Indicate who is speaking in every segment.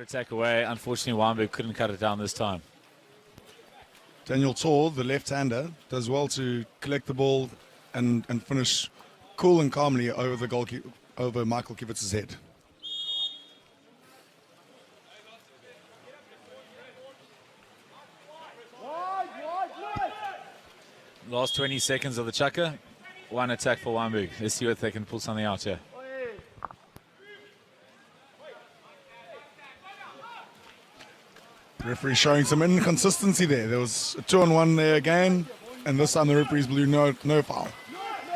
Speaker 1: Attack away. Unfortunately, Wynberg couldn't cut it down this time.
Speaker 2: Daniel Tor, the left-hander, does well to collect the ball and finish cool and calmly over the goalkeeper, over Michael Kivitz's head.
Speaker 1: Last 20 seconds of the chukka. One attack for Wynberg. Let's see if they can pull something out here.
Speaker 2: Referee showing some inconsistency there. There was a 2-on-1 there again, and this time the referees blew no foul.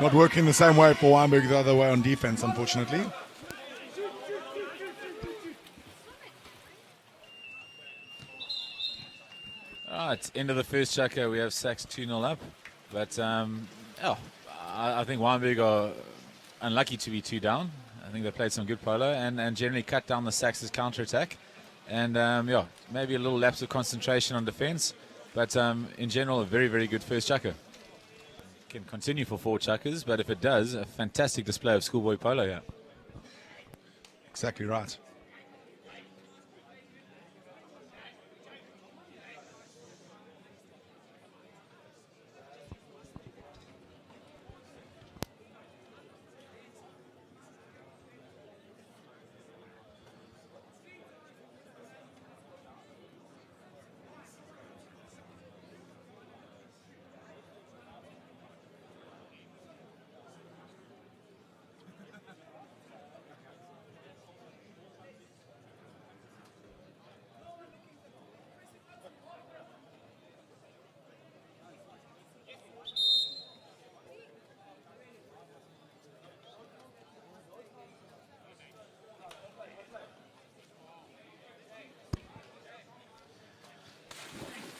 Speaker 2: Not working the same way for Wynberg the other way on defense, unfortunately.
Speaker 1: All right, end of the first chukka. We have Sacs 2-0 up. But I think Wynberg are unlucky to be 2 down. I think they played some good polo and generally cut down the Sacs' counter-attack. And maybe a little lapse of concentration on defense, but in general, a very, very good first chukka. Can continue for 4 chukkas, but if it does, a fantastic display of schoolboy polo here.
Speaker 2: Exactly right.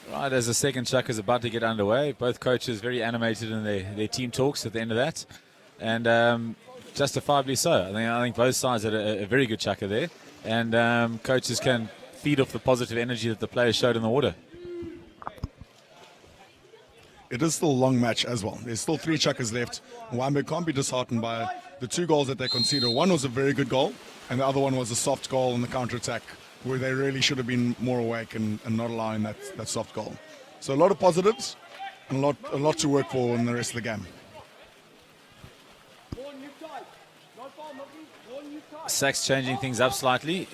Speaker 1: Right, as the second chukka is about to get underway, both coaches very animated in their team talks at the end of that, and justifiably so. I think both sides had a very good chukka there, and coaches can feed off the positive energy that the players showed in the water.
Speaker 2: It is still a long match as well. There's still 3 chukkas left. Wynberg can't be disheartened by the 2 goals that they conceded. One was a very good goal, and the other one was a soft goal in the counter-attack, where they really should have been more awake and not allowing that soft goal. So a lot of positives and a lot to work for in the rest of the game.
Speaker 1: Sacs changing things up slightly.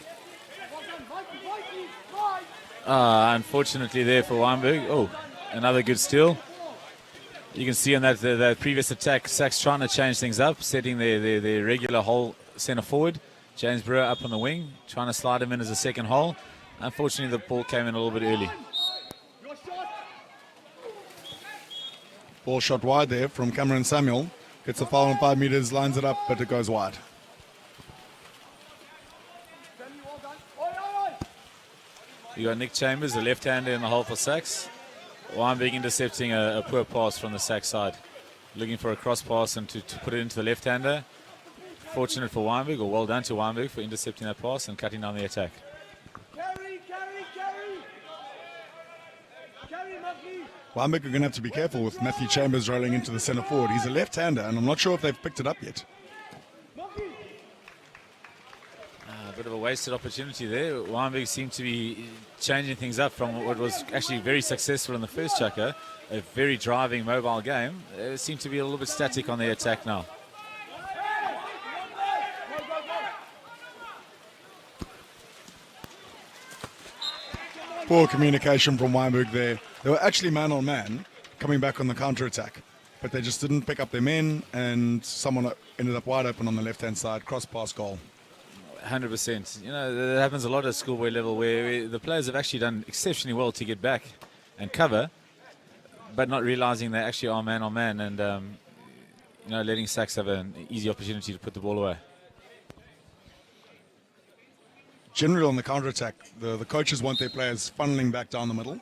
Speaker 1: Unfortunately there for Wynberg. Oh, another good steal. You can see on that the previous attack, Sacs trying to change things up, setting their regular hole centre forward. James Brewer up on the wing, trying to slide him in as a second hole. Unfortunately, the ball came in a little bit early.
Speaker 2: Ball shot wide there from Cameron Samuel. Gets a foul on 5 meters, lines it up, but it goes wide.
Speaker 1: You got Nick Chambers, the left-hander in the hole for Sacs. Wynberg intercepting a poor pass from the Sacs side. Looking for a cross pass and to put it into the left-hander. Fortunate for Wynberg, or well done to Wynberg for intercepting that pass and cutting down the attack.
Speaker 2: Wynberg are going to have to be careful with Matthew Chambers rolling into the centre forward. He's a left-hander, and I'm not sure if they've picked it up yet.
Speaker 1: A bit of a wasted opportunity there. Wynberg seemed to be changing things up from what was actually very successful in the first chukka, a very driving, mobile game. It seemed to be a little bit static on the attack now.
Speaker 2: Poor communication from Wynberg there. They were actually man-on-man coming back on the counter-attack, but they just didn't pick up their men, and someone ended up wide open on the left-hand side, cross-pass goal.
Speaker 1: 100%. You know, that happens a lot at schoolboy level where the players have actually done exceptionally well to get back and cover, but not realizing they actually are man-on-man and, letting Sacs have an easy opportunity to put the ball away.
Speaker 2: Generally on the counter-attack, the coaches want their players funneling back down the middle,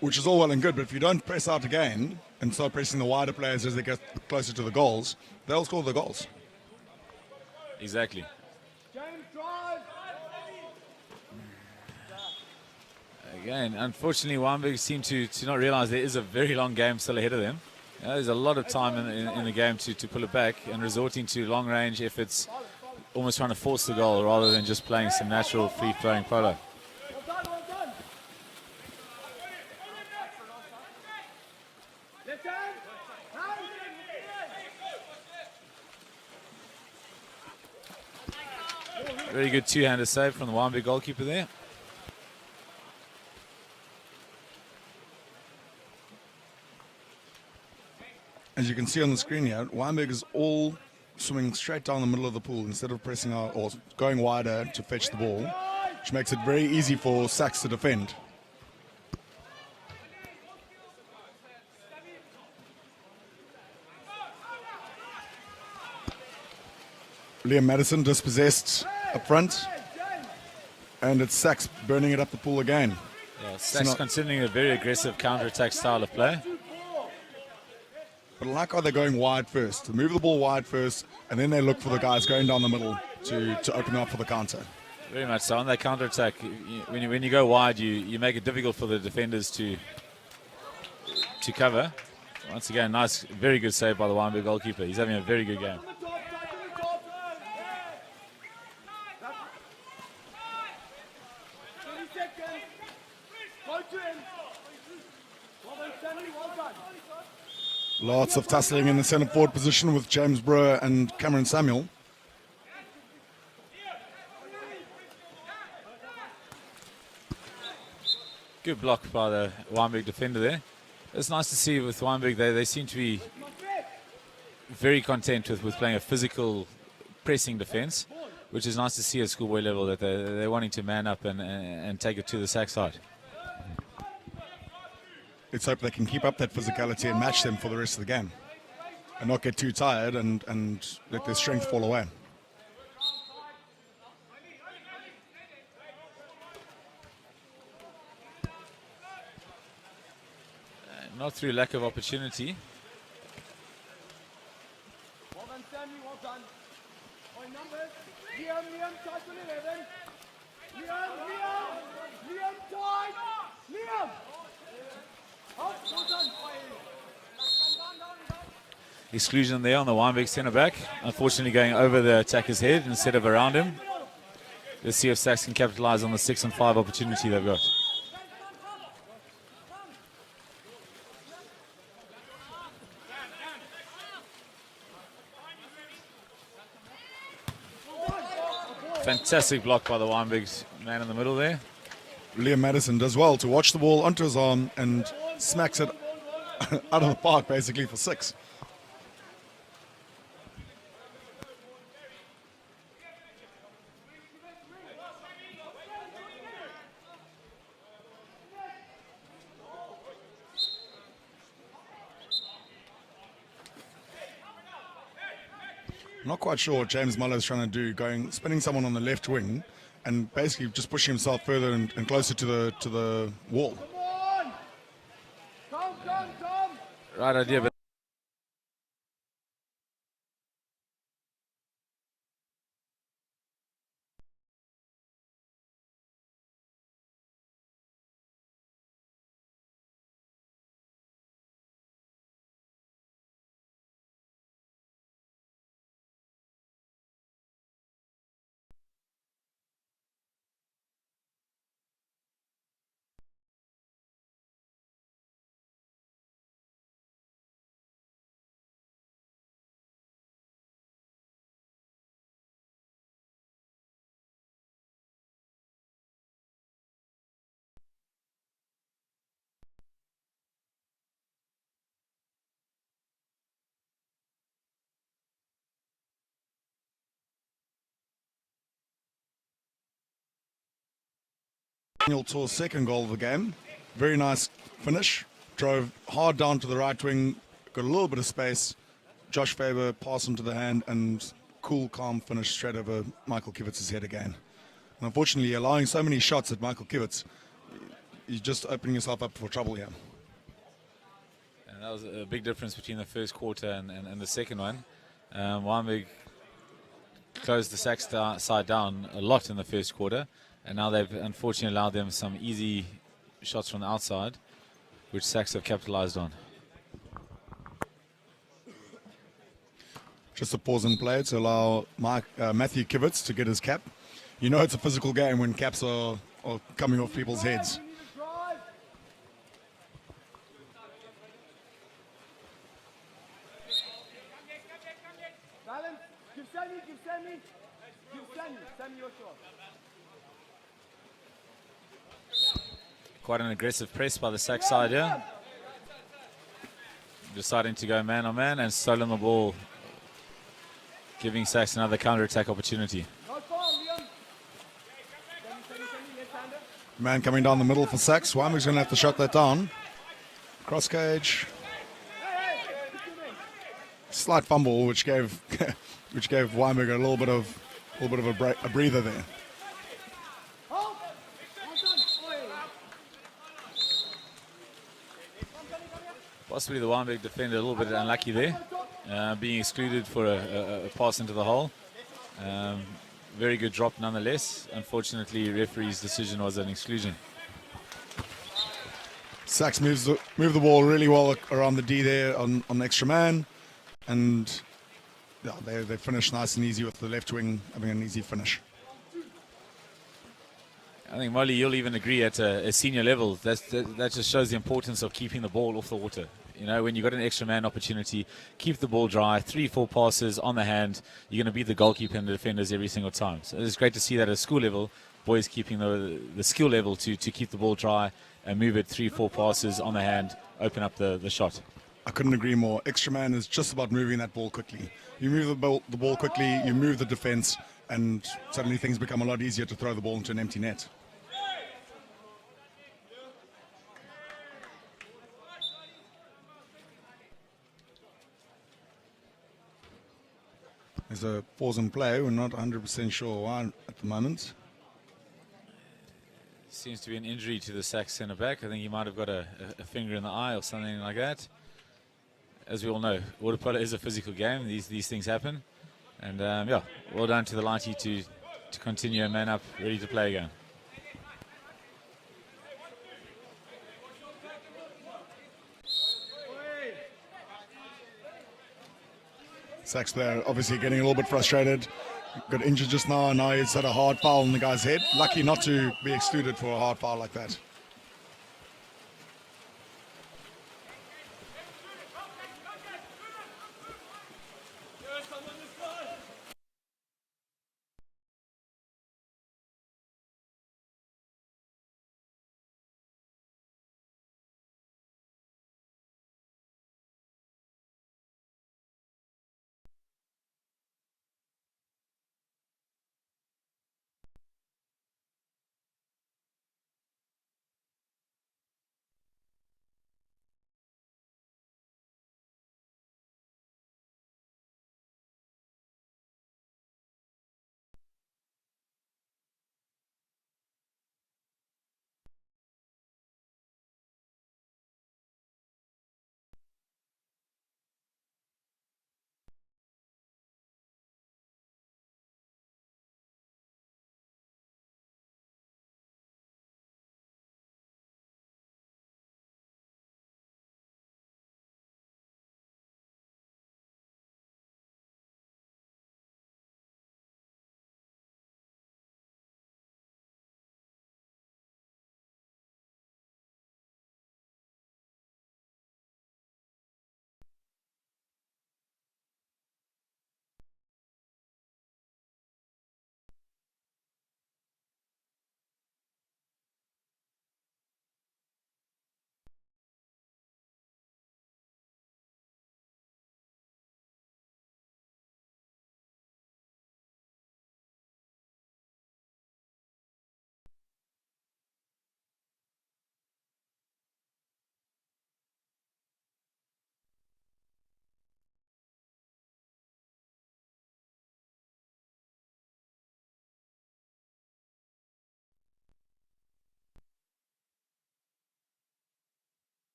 Speaker 2: which is all well and good, but if you don't press out again and start pressing the wider players as they get closer to the goals, they'll score the goals.
Speaker 1: Exactly. Again, unfortunately, Wynberg seem to not realize there is a very long game still ahead of them. There's a lot of time in the game to pull it back, and resorting to long-range efforts almost trying to force the goal rather than just playing some natural free-flowing polo. Very good two-hander save from the Wynberg goalkeeper there.
Speaker 2: As you can see on the screen here, Wynberg is all swimming straight down the middle of the pool instead of pressing out or going wider to fetch the ball, which makes it very easy for Sacs to defend. Liam Madison dispossessed up front, and it's Sacs burning it up the pool again.
Speaker 1: Yeah, Sacs continuing a very aggressive counter-attack style of play.
Speaker 2: But I like how they're going wide first. They move the ball wide first, and then they look for the guys going down the middle to open up for the counter.
Speaker 1: Very much so. On that counter-attack, when you go wide, you make it difficult for the defenders to cover. Once again, nice, very good save by the Wynberg goalkeeper. He's having a very good game.
Speaker 2: Lots of tussling in the centre forward position with James Brewer and Cameron Samuel.
Speaker 1: Good block by the Wynberg defender there. It's nice to see with Wynberg, they seem to be very content with playing a physical pressing defence, which is nice to see at schoolboy level that they're wanting to man up and take it to the Sac side.
Speaker 2: Let's hope they can keep up that physicality and match them for the rest of the game and not get too tired and let their strength fall away.
Speaker 1: Not through lack of opportunity.
Speaker 3: Well done, Sammy, well done. On numbers, Liam, tight on 11. Liam, tight. Liam! Up, well done.
Speaker 1: Exclusion there on the Wynberg centre back. Unfortunately going over the attacker's head instead of around him. Let's see if Sacs can capitalise on the 6 and 5 opportunity they've got. Fantastic block by the Wynberg's man in the middle there.
Speaker 2: Liam Madison does well to watch the ball onto his arm and smacks it out of the park basically for 6. I'm not quite sure what James Muller is trying to do, spinning someone on the left wing and basically just pushing himself further and closer to the wall.
Speaker 3: Come.
Speaker 1: Right idea, but
Speaker 2: Daniel Tor's second goal of the game. Very nice finish. Drove hard down to the right wing, got a little bit of space. Josh Faber passed him to the hand and cool, calm finish straight over Michael Kivitz's head again. And unfortunately, allowing so many shots at Michael Kivitz, you're just opening yourself up for trouble here.
Speaker 1: and that was a big difference between the first quarter and the second one. Wynberg closed the Sacs side down a lot in the first quarter, and now they've unfortunately allowed them some easy shots from the outside, which Sacs have capitalized on.
Speaker 2: Just a pause and play to allow Matthew Kivitz to get his cap. You know it's a physical game when caps are coming off people's heads.
Speaker 3: We need to drive. Balance. Give Sammy. Give Sammy. Give Sammy. Sammy, your shot.
Speaker 1: Quite an aggressive press by the Sacs side here. Deciding to go man on man and stolen the ball, giving Sacs another counter-attack opportunity.
Speaker 3: Not far, Liam. Sammy, left-hander.
Speaker 2: Man coming down the middle for Sacs. Wynberg's going to have to shut that down. Cross cage. Slight fumble, which gave Wynberg a little bit of a breather there.
Speaker 3: Hold. Well done. Oi.
Speaker 1: Possibly the Wynberg defender a little bit unlucky there, being excluded for a pass into the hole. Very good drop nonetheless. Unfortunately, referee's decision was an exclusion.
Speaker 2: Sacs move the ball really well around the D there on extra man. And yeah, they finish nice and easy with the left wing having an easy finish.
Speaker 1: I think, Molly, you'll even agree at a senior level, that just shows the importance of keeping the ball off the water. You know, when you've got an extra man opportunity, keep the ball dry, 3-4 passes on the hand, you're going to beat the goalkeeper and the defenders every single time. So it's great to see that at school level, boys keeping the skill level to keep the ball dry and move it 3-4 passes on the hand, open up the shot.
Speaker 2: I couldn't agree more. Extra man is just about moving that ball quickly. You move the ball quickly, you move the defense, and suddenly things become a lot easier to throw the ball into an empty net. There's a pause and play. We're not 100% sure why at the moment.
Speaker 1: Seems to be an injury to the Sacs centre back. I think he might have got a finger in the eye or something like that. As we all know, Waterpolo is a physical game. These things happen. And yeah, well done to the Lighty to continue and man up, ready to play again.
Speaker 2: Sacs player obviously getting a little bit frustrated. Got injured just now, and now he's had a hard foul on the guy's head. Lucky not to be excluded for a hard foul like that.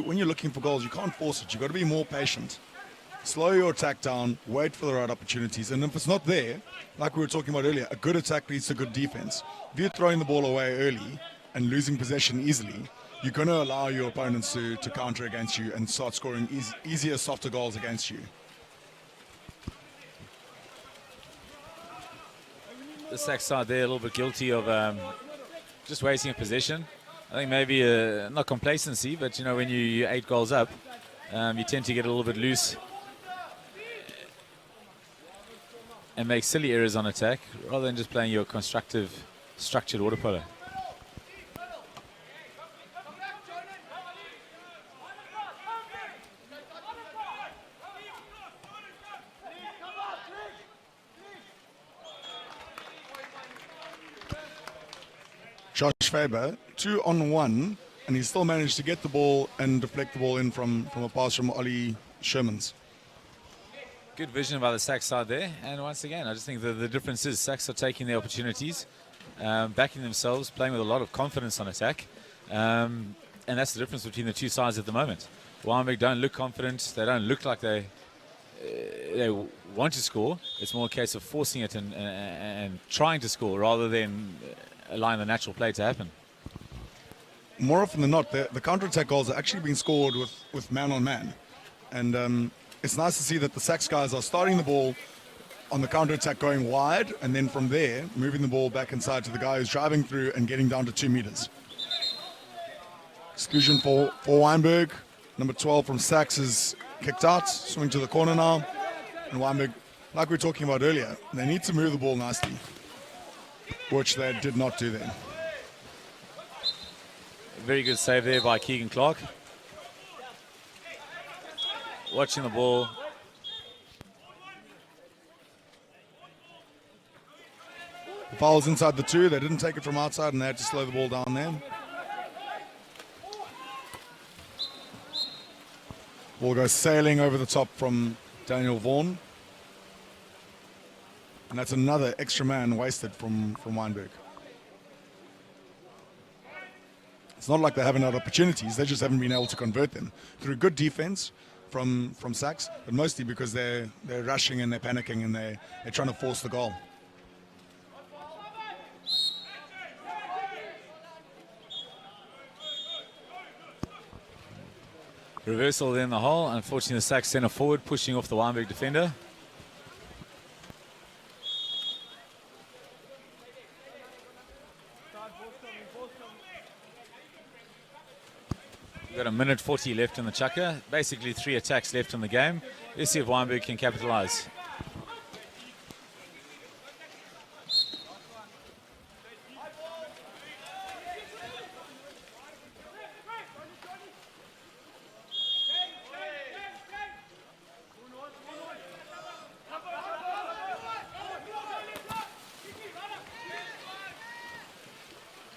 Speaker 2: when you're looking for goals, you can't force it. You've got to be more patient. Slow your attack down, wait for the right opportunities, and if it's not there, like we were talking about earlier, a good attack leads to good defense. If you're throwing the ball away early and losing possession easily, you're going to allow your opponents to counter against you and start scoring easier, softer goals against you.
Speaker 1: The Sacs side there a little bit guilty of just wasting a possession. I think maybe not complacency, but you know, when you're 8 goals up, you tend to get a little bit loose and make silly errors on attack rather than just playing your constructive, structured water polo.
Speaker 2: Josh Faber, 2-on-1, and he's still managed to get the ball and deflect the ball in from a pass from Ollie Shermans.
Speaker 1: Good vision by the Sacs side there, and once again, I just think the difference is Sacs are taking their opportunities, backing themselves, playing with a lot of confidence on attack, and that's the difference between the two sides at the moment. Wynberg don't look confident, they don't look like they want to score. It's more a case of forcing it and trying to score rather than allowing the natural play to happen.
Speaker 2: More often than not, the counter-attack goals are actually being scored with man-on-man, and it's nice to see that the Sacs guys are starting the ball on the counter-attack going wide, and then from there, moving the ball back inside to the guy who's driving through and getting down to 2 meters. Exclusion for Wynberg. Number 12 from Sacs is kicked out, swing to the corner now. And Wynberg, like we were talking about earlier, they need to move the ball nicely, which they did not do then.
Speaker 1: Very good save there by Keegan Clark. Watching the ball.
Speaker 2: The foul was inside the 2. They didn't take it from outside, and they had to slow the ball down there. Ball goes sailing over the top from Daniel Vaughan. And that's another extra man wasted from Wynberg. It's not like they haven't had opportunities, they just haven't been able to convert them. Through good defense from Sacs, but mostly because they're rushing and they're panicking and they're trying to force the goal.
Speaker 1: Reversal there in the hole. Unfortunately, the Sacs centre forward pushing off the Wynberg defender. We've got 1:40 left in the chukka. Basically 3 attacks left in the game. Let's see if Wynberg can capitalise.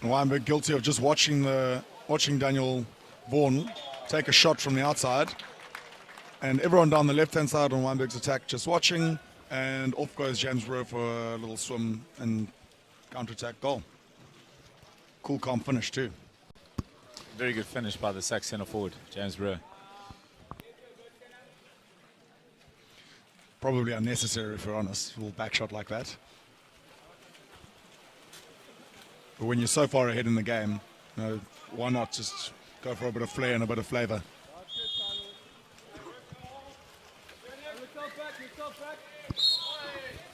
Speaker 2: Wynberg guilty of just watching Daniel Vaughan take a shot from the outside, and everyone down the left-hand side on Wynberg's attack just watching, and off goes James Brewer for a little swim and counter-attack goal. Cool, calm finish too.
Speaker 1: Very good finish by the Sacs centre forward, James Brewer.
Speaker 2: Probably unnecessary, if we're honest, a little back shot like that. But when you're so far ahead in the game, you know, why not just go for a bit of flair and a bit of flavour?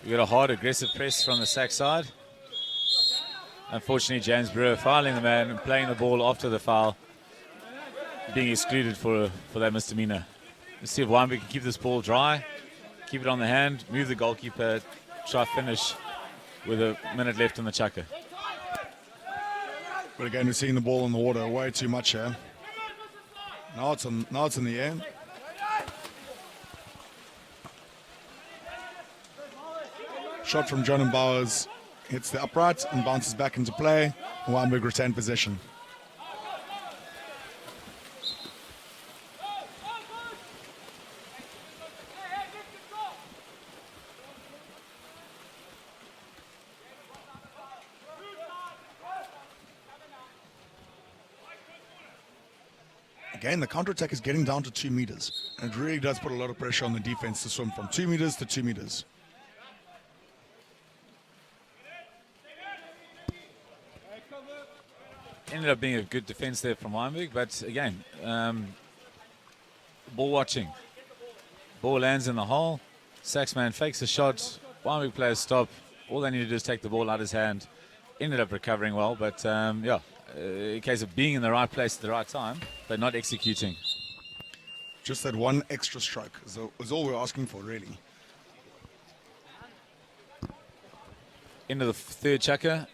Speaker 1: We got a hard, aggressive press from the Sacs side. Unfortunately, James Brewer fouling the man and playing the ball after the foul, being excluded for that misdemeanor. Let's see if Wynberg can keep this ball dry, keep it on the hand, move the goalkeeper, try finish with a minute left in the chukka.
Speaker 2: But again, we're seeing the ball in the water way too much here. Now it's in the air. Shot from John Bowers hits the upright and bounces back into play. Wynberg retained possession. again, the counter-attack is getting down to 2 meters. And it really does put a lot of pressure on the defense to swim from 2 meters to 2 meters.
Speaker 1: Ended up being a good defense there from Wynberg, but again, ball watching. Ball lands in the hole. Sacs man fakes a shot. Wynberg players stop. All they need to do is take the ball out of his hand. Ended up recovering well, but yeah, a case of being in the right place at the right time, but not executing.
Speaker 2: Just that one extra stroke is all we're asking for, really.
Speaker 1: Into the third chukka,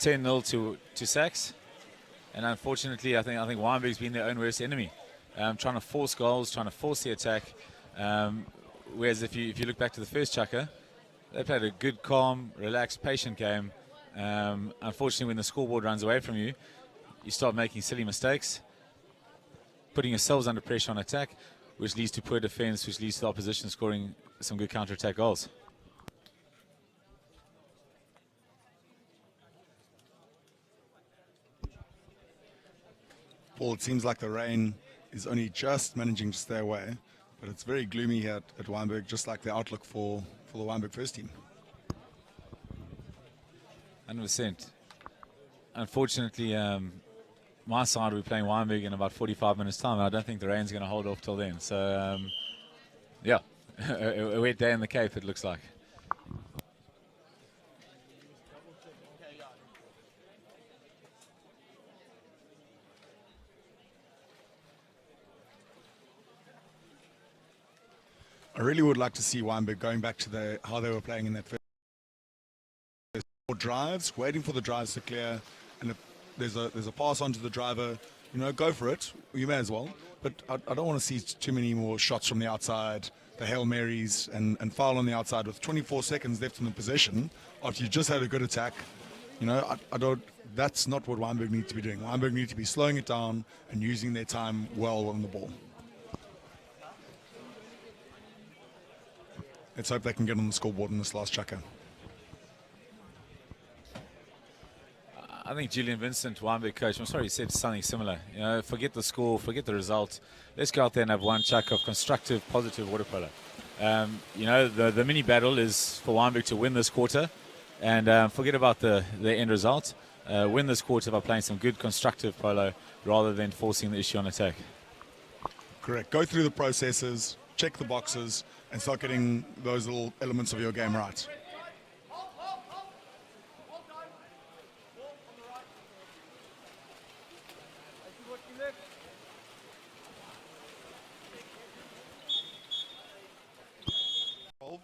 Speaker 1: 10-0 to Sacs. And unfortunately, I think Wynberg's been their own worst enemy. Trying to force goals, trying to force the attack. Whereas if you look back to the first chukka, they played a good, calm, relaxed, patient game. Unfortunately, when the scoreboard runs away from you, you start making silly mistakes, putting yourselves under pressure on attack, which leads to poor defense, which leads to the opposition scoring some good counter-attack goals.
Speaker 2: Paul, it seems like the rain is only just managing to stay away, but it's very gloomy here at Wynberg, just like the outlook for the Wynberg first team.
Speaker 1: 100%. Unfortunately, my side will be playing Wynberg in about 45 minutes' time, and I don't think the rain's going to hold off till then. So, yeah, a wet day in the Cape, it looks like.
Speaker 2: I really would like to see Wynberg going back to how they were playing in that first drives, waiting for the drives to clear, and if there's a pass onto the driver, go for it. You may as well. But I don't want to see too many more shots from the outside, the Hail Marys, and foul on the outside with 24 seconds left in the possession after you just had a good attack. I don't. That's not what Wynberg need to be doing. Wynberg need to be slowing it down and using their time well on the ball. Let's hope they can get on the scoreboard in this last chukka.
Speaker 1: I think Julian Vincent, Wynberg coach, I'm sorry he said something similar. Forget the score, forget the result. Let's go out there and have one chukka of constructive, positive water polo. The mini battle is for Wynberg to win this quarter, and forget about the end result. Win this quarter by playing some good constructive polo rather than forcing the issue on attack.
Speaker 2: Correct. Go through the processes, check the boxes, and start getting those little elements of your game right.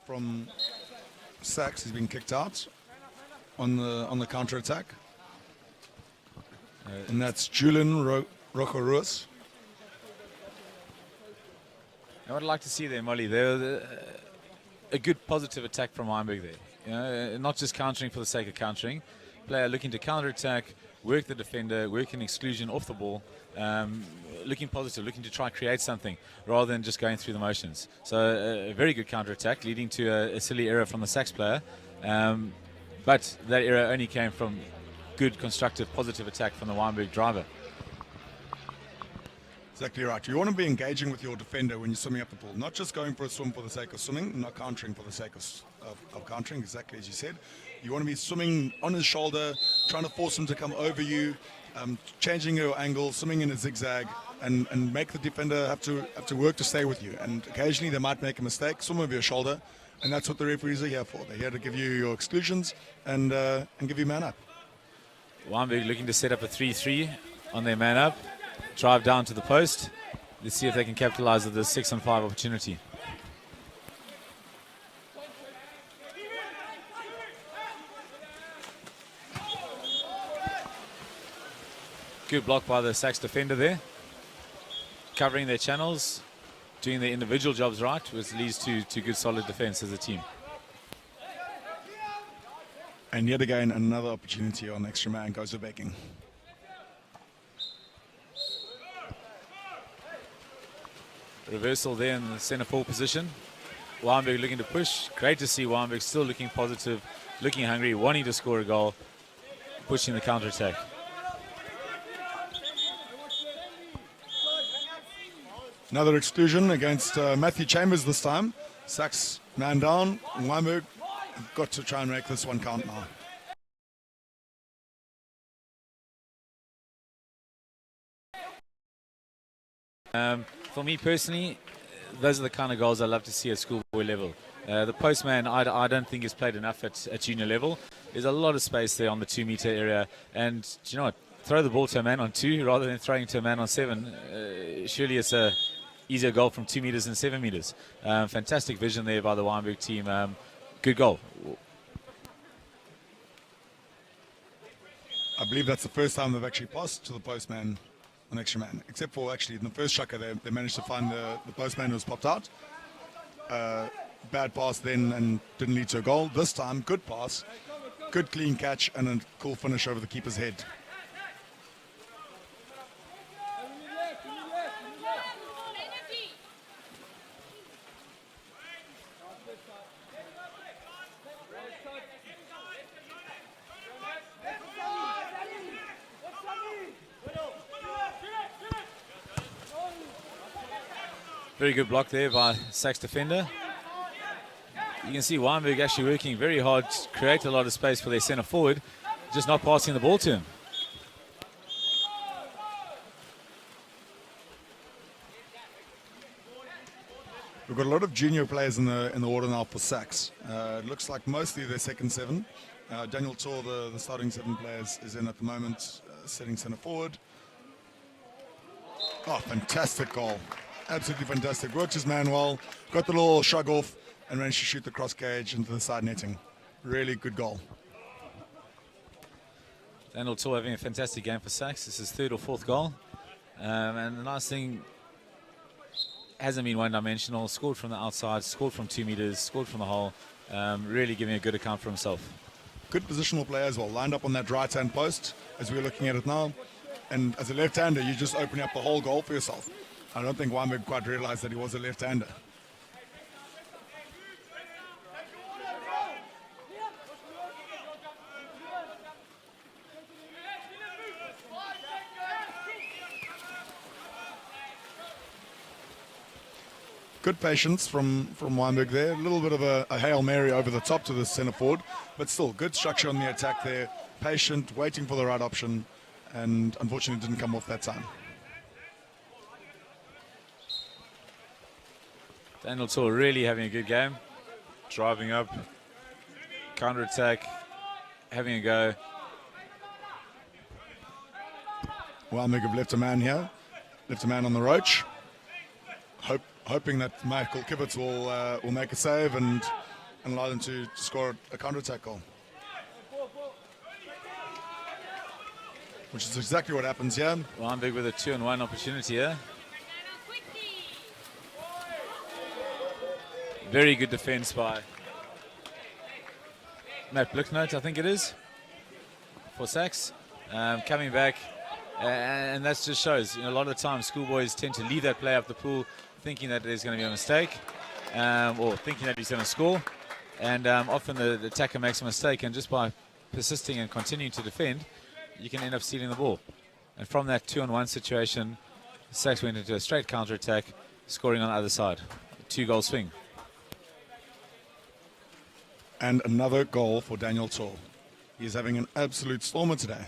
Speaker 2: From Sacs, he's been kicked out on the counter attack, and that's Julian Rochoruas.
Speaker 1: What I'd like to see there, Molly, a good positive attack from Wynberg there. Not just countering for the sake of countering. Player looking to counter-attack, work the defender, work an exclusion off the ball, looking positive, looking to try and create something rather than just going through the motions. So a very good counter-attack leading to a silly error from the Sacs player. But that error only came from good, constructive, positive attack from the Wynberg driver.
Speaker 2: Exactly right. You want to be engaging with your defender when you're swimming up the pool, not just going for a swim for the sake of swimming, not countering for the sake of countering, exactly as you said. You want to be swimming on his shoulder, trying to force him to come over you, changing your angle, swimming in a zigzag, and make the defender have to work to stay with you. And occasionally they might make a mistake, swim over your shoulder, and that's what the referees are here for. They're here to give you your exclusions and give you man up.
Speaker 1: Wynberg looking to set up a 3-3 on their man up. Drive down to the post. Let's see if they can capitalize on this 6-on-5 opportunity. Good block by the Sacs defender there. Covering their channels, doing their individual jobs right, which leads to good solid defense as a team.
Speaker 2: And yet again, another opportunity on extra man goes to begging.
Speaker 1: Reversal there in the centre forward position. Wynberg looking to push. Great to see Wynberg still looking positive, looking hungry, wanting to score a goal, pushing the counter-attack.
Speaker 2: Another exclusion against Matthew Chambers this time. Sacs man down. Wynberg got to try and make this one count now.
Speaker 1: For me personally, those are the kind of goals I love to see at schoolboy level. The postman, I don't think has played enough at junior level. There's a lot of space there on the 2 meter area, and do you know what? Throw the ball to a man on 2 rather than throwing to a man on 7. Surely it's a easier goal from 2 meters than 7 meters. Fantastic vision there by the Wynberg team. Good goal.
Speaker 2: I believe that's the first time they've actually passed to the postman on extra man, except for actually in the first chukka they managed to find the postman who was popped out. Bad pass then and didn't lead to a goal. This time, good pass, good clean catch, and a cool finish over the keeper's head.
Speaker 1: Very good block there by Sacs defender. You can see Wynberg actually working very hard to create a lot of space for their centre forward, just not passing the ball to him.
Speaker 2: We've got a lot of junior players in the order now for Sacs. It looks like mostly their second 7. Daniel Tor, the starting 7 players, is in at the moment, setting centre forward. Oh, fantastic goal. Absolutely fantastic. Worked his man well, got the little shrug off, and managed to shoot the cross cage into the side netting. Really good goal.
Speaker 1: Daniel Tor having a fantastic game for Sacs. This is 3rd or 4th goal. And the nice thing, hasn't been one-dimensional. Scored from the outside, scored from 2 meters, scored from the hole. Really giving a good account for himself.
Speaker 2: Good positional play as well. Lined up on that right-hand post, as we're looking at it now. And as a left-hander, you're just opening up the whole goal for yourself. I don't think Wynberg quite realized that he was a left-hander. Good patience from Wynberg there. A little bit of a Hail Mary over the top to the centre forward, but still good structure on the attack there. Patient, waiting for the right option, and unfortunately didn't come off that time.
Speaker 1: Daniel Tor really having a good game. Driving up, counter-attack, having a go.
Speaker 2: Wynberg have left a man here. Left a man on the roach. Hoping that Michael Kibitz will make a save and allow them to score a counter-attack goal. Which is exactly what happens here.
Speaker 1: Wynberg with a 2-on-1 opportunity here. Very good defense by Matt Blicknote, I think it is, for Sacs. Coming back, and that just shows, a lot of the time schoolboys tend to leave that play up the pool thinking that there's going to be a mistake, or thinking that he's going to score. And often the attacker makes a mistake, and just by persisting and continuing to defend, you can end up stealing the ball. And from that 2-on-1 situation, Sacs went into a straight counter-attack, scoring on the other side. 2-goal swing.
Speaker 2: And another goal for Daniel Tor. He's having an absolute stormer today.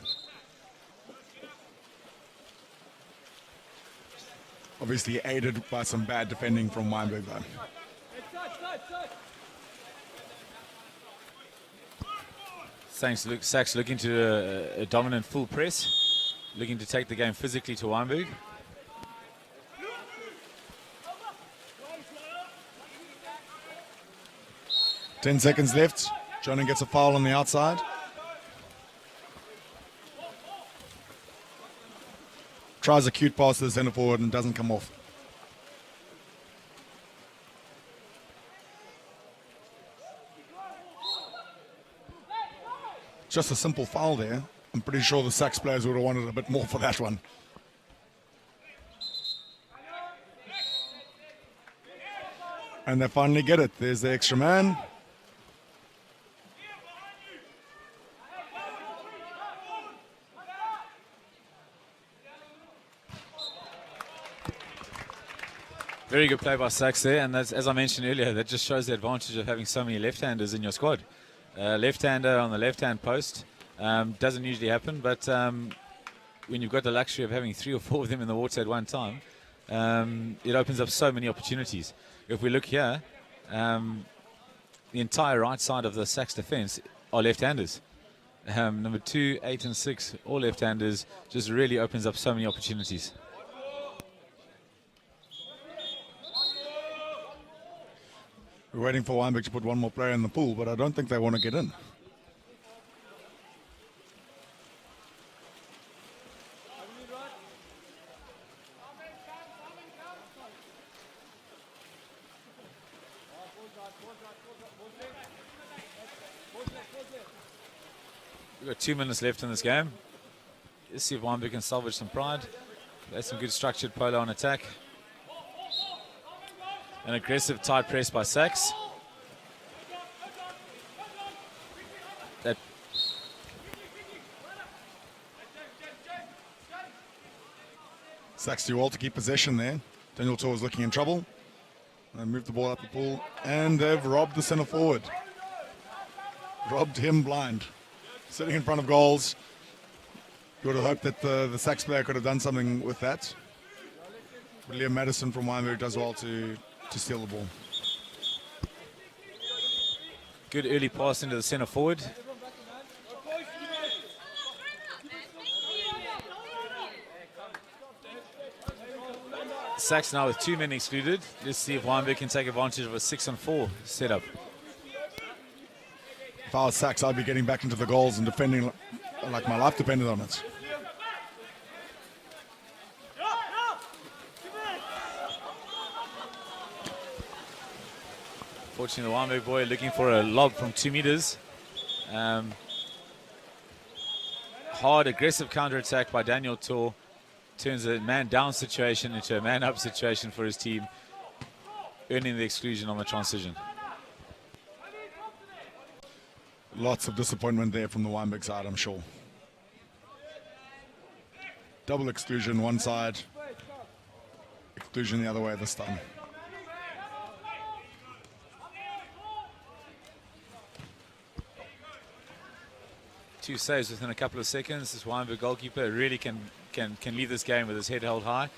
Speaker 2: Obviously aided by some bad defending from Wynberg though.
Speaker 1: Sacs looking to a dominant full press, looking to take the game physically to Wynberg.
Speaker 2: Ten seconds left. Jonan gets a foul on the outside. Tries a cute pass to the centre forward and doesn't come off. Just a simple foul there. I'm pretty sure the Sacs players would have wanted a bit more for that one. And they finally get it. There's the extra man.
Speaker 1: Very good play by Sacs there, and that's, as I mentioned earlier, that just shows the advantage of having so many left-handers in your squad. Left-hander on the left-hand post doesn't usually happen, but when you've got the luxury of having 3 or 4 of them in the water at one time, it opens up so many opportunities. If we look here, the entire right side of the Sacs defense are left-handers. Number 2, 8 and 6, all left-handers, just really opens up so many opportunities.
Speaker 2: We're waiting for Wynberg to put one more player in the pool, but I don't think they want to get in.
Speaker 1: We've got 2 minutes left in this game. Let's see if Wynberg can salvage some pride. That's some good structured polo on attack. An aggressive tight press by Sacs. That
Speaker 2: Sacs do well to keep possession there. Daniel Tor is looking in trouble. They move the ball up the pool, and they've robbed the centre forward. Robbed him blind. Sitting in front of goals. You would have hoped that the Sacs player could have done something with that. But Liam Madison from Wynberg does well to steal the ball.
Speaker 1: good early pass into the centre forward. Sacs now with 2 men excluded. Let's see if Wynberg can take advantage of a 6-on-4 setup.
Speaker 2: If I was Sacs, I'd be getting back into the goals and defending like my life depended on it.
Speaker 1: Fortunately, the Wynberg boy looking for a lob from 2 meters. Hard, aggressive counter-attack by Daniel Tor. Turns a man-down situation into a man-up situation for his team, earning the exclusion on the transition.
Speaker 2: Lots of disappointment there from the Wynberg side, I'm sure. Double exclusion one side, exclusion the other way this time.
Speaker 1: Two saves within a couple of seconds. This Wynberg goalkeeper really can leave this game with his head held high.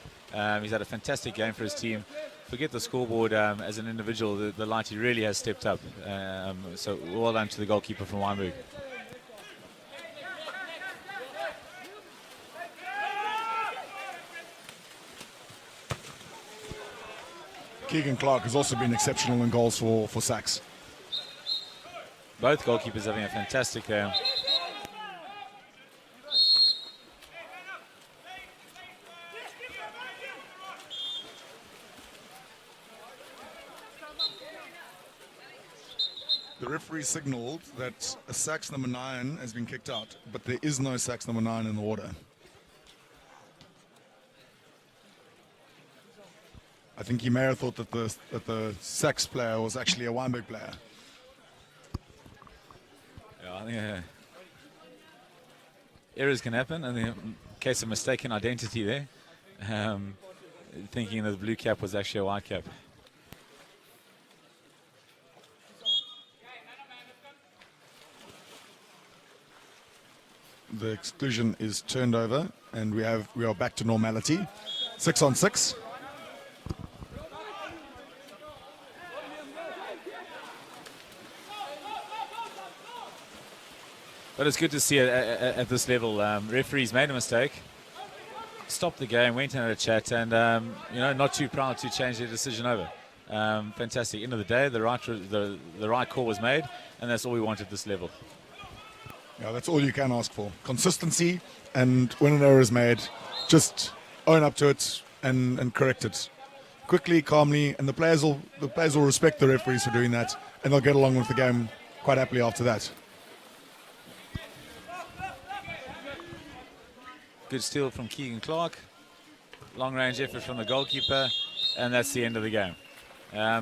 Speaker 1: He's had a fantastic game for his team. Forget the scoreboard, as an individual, the light, he really has stepped up. So well done to the goalkeeper from Wynberg.
Speaker 2: Keegan Clark has also been exceptional in goals for Sacs.
Speaker 1: Both goalkeepers having a fantastic game.
Speaker 2: The referee signaled that a Sacs number 9 has been kicked out, but there is no Sacs number 9 in the water. I think he may have thought that the Sacs player was actually a Wynberg player.
Speaker 1: Yeah, I think errors can happen. I think in case of mistaken identity there, thinking that the blue cap was actually a white cap.
Speaker 2: The exclusion is turned over, and we are back to normality. 6-on-6.
Speaker 1: But it's good to see it at this level. Referees made a mistake, stopped the game, went in at a chat, and not too proud to change their decision over. Fantastic. End of the day, the right call was made, and that's all we want at this level.
Speaker 2: Yeah, that's all you can ask for. Consistency, and when an error is made, just own up to it and correct it quickly, calmly, and the players will respect the referees for doing that, and they'll get along with the game quite happily after that.
Speaker 1: Good steal from Keegan Clark. Long range effort from the goalkeeper, and that's the end of the game.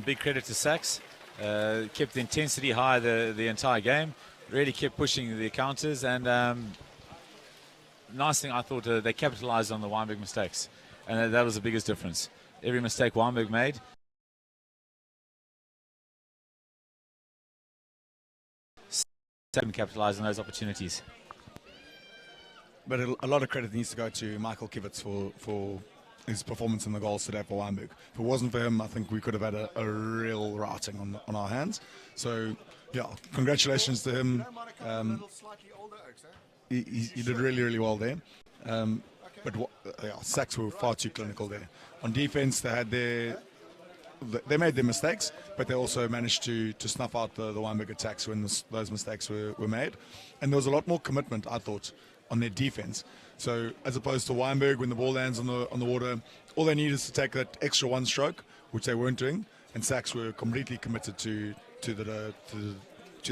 Speaker 1: Big credit to Sacs. Kept the intensity high the entire game. Really kept pushing the counters, and nice thing I thought, they capitalized on the Wynberg mistakes, and that was the biggest difference. every mistake Wynberg made. Couldn't capitalise on those opportunities.
Speaker 2: But a lot of credit needs to go to Michael Kivitz for his performance in the goals today for Wynberg. If it wasn't for him, I think we could have had a real routing on our hands. So, yeah, congratulations to him. He did really, really well there. Sacs were far too clinical there. On defense, they made their mistakes, but they also managed to snuff out the Wynberg attacks when those mistakes were made. And there was a lot more commitment, I thought, on their defense. So as opposed to Wynberg, when the ball lands on the water, all they need is to take that extra one stroke, which they weren't doing. And Sacs were completely committed to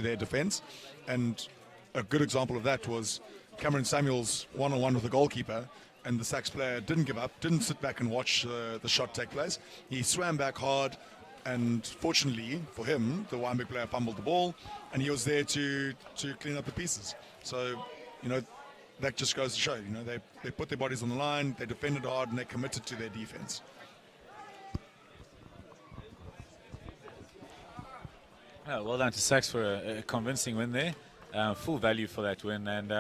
Speaker 2: their defense. And a good example of that was Cameron Samuels one-on-one with the goalkeeper, and the Sacs player didn't give up, didn't sit back and watch the shot take place. He swam back hard, and fortunately for him, the Wynberg player fumbled the ball, and he was there to clean up the pieces. So, that just goes to show, they put their bodies on the line, they defended hard, and they committed to their defense.
Speaker 1: Well done to Sacs for a convincing win there. Full value for that win, and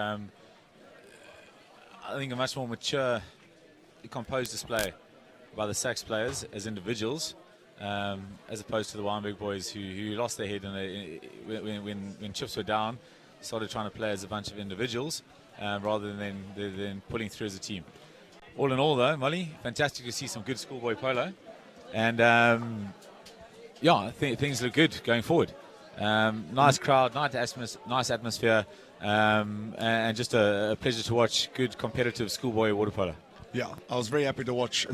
Speaker 1: I think a much more mature, composed display by the Sacs players as individuals, as opposed to the Wynberg boys who lost their head when chips were down, started trying to play as a bunch of individuals rather than pulling through as a team. All in all, though, Molly, fantastic to see some good schoolboy polo, and I think things look good going forward. Nice crowd, nice atmosphere, and just a pleasure to watch good competitive schoolboy water polo.
Speaker 2: Yeah, I was very happy to watch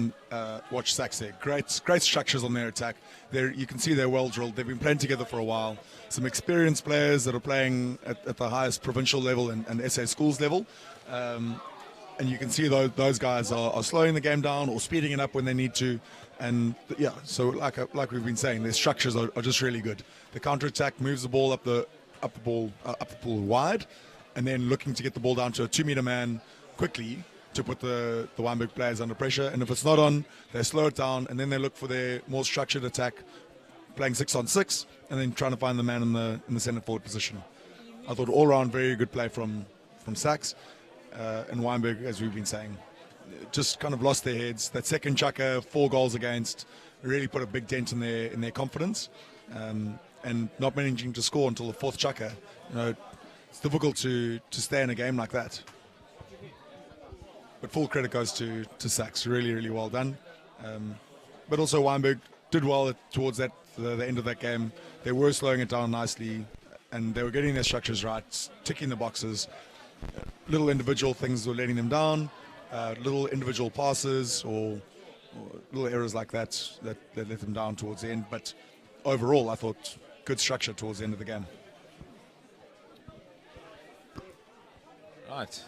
Speaker 2: Sacs there. Great structures on their attack. You can see they're well drilled. They've been playing together for a while. Some experienced players that are playing at the highest provincial level and SA schools level. And you can see those guys are slowing the game down or speeding it up when they need to. And yeah, so like we've been saying, their structures are just really good. The counter attack moves the ball up the pool wide, and then looking to get the ball down to a 2-meter man quickly to put the Wynberg players under pressure. And if it's not on, they slow it down, and then they look for their more structured attack, playing 6-on-6, and then trying to find the man in the centre forward position. I thought all round very good play from Sacs. And Wynberg, as we've been saying, just kind of lost their heads. That second chukka, 4 goals against, really put a big dent in their confidence. And not managing to score until the 4th chukka, it's difficult to stay in a game like that. But full credit goes to Sacs. Really, really well done. But also Wynberg did well towards the end of that game. They were slowing it down nicely, and they were getting their structures right, ticking the boxes. Little individual things were letting them down, little individual passes or little errors like that let them down towards the end. But overall, I thought good structure towards the end of the game.
Speaker 1: Right.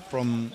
Speaker 2: From